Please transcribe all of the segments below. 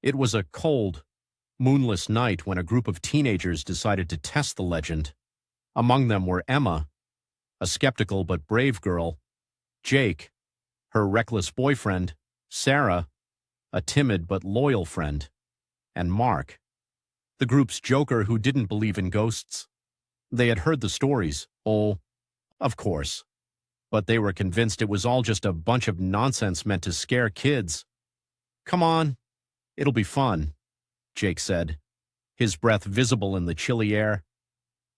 It was a cold, moonless night when a group of teenagers decided to test the legend. Among them were Emma, a skeptical but brave girl, Jake, her reckless boyfriend, Sarah, a timid but loyal friend, and Mark, the group's joker who didn't believe in ghosts. They had heard the stories, oh, of course, but they were convinced it was all just a bunch of nonsense meant to scare kids. "Come on, it'll be fun," Jake said, his breath visible in the chilly air.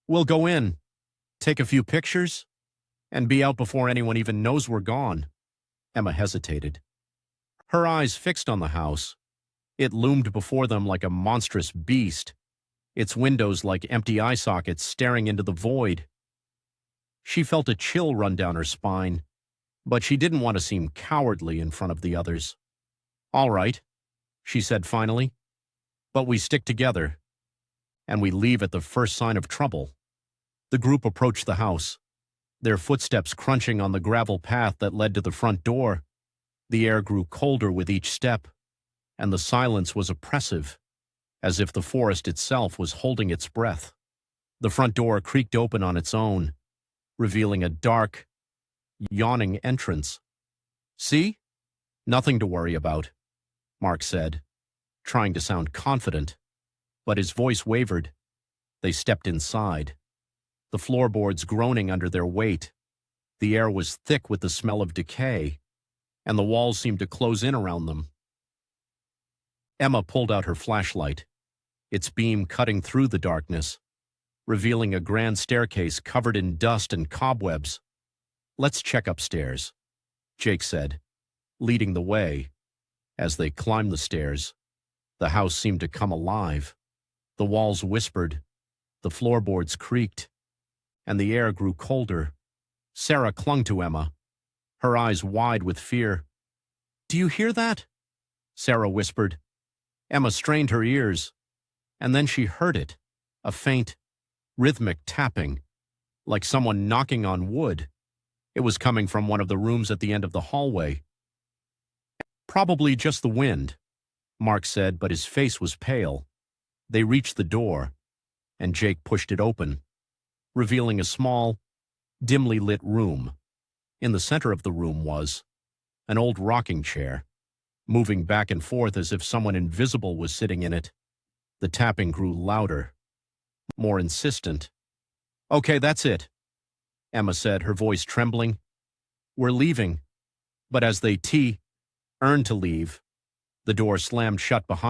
"We'll go in, take a few pictures, and be out before anyone even knows we're gone." Emma hesitated, her eyes fixed on the house. It loomed before them like a monstrous beast, its windows like empty eye sockets staring into the void. She felt a chill run down her spine, but she didn't want to seem cowardly in front of the others. "All right," she said finally, "but we stick together, and we leave at the first sign of trouble." The group approached the house, their footsteps crunching on the gravel path that led to the front door. The air grew colder with each step, and the silence was oppressive, as if the forest itself was holding its breath. The front door creaked open on its own, revealing a dark, yawning entrance. "See? Nothing to worry about," Mark said, trying to sound confident, but his voice wavered. They stepped inside, the floorboards groaning under their weight. The air was thick with the smell of decay, and the walls seemed to close in around them. Emma pulled out her flashlight, its beam cutting through the darkness, revealing a grand staircase covered in dust and cobwebs. "Let's check upstairs," Jake said, leading the way. As they climbed the stairs, the house seemed to come alive. The walls whispered, the floorboards creaked, and the air grew colder. Sarah clung to Emma, her eyes wide with fear. "Do you hear that?" Sarah whispered. Emma strained her ears, and then she heard it, a faint, rhythmic tapping, like someone knocking on wood. It was coming from one of the rooms at the end of the hallway. "Probably just the wind," Mark said, but his face was pale. They reached the door, and Jake pushed it open, revealing a small, dimly lit room. In the center of the room was an old rocking chair, moving back and forth as if someone invisible was sitting in it. The tapping grew louder, more insistent. "Okay, that's it," Emma said, her voice trembling. "We're leaving." But as they turned to leave, the door slammed shut behind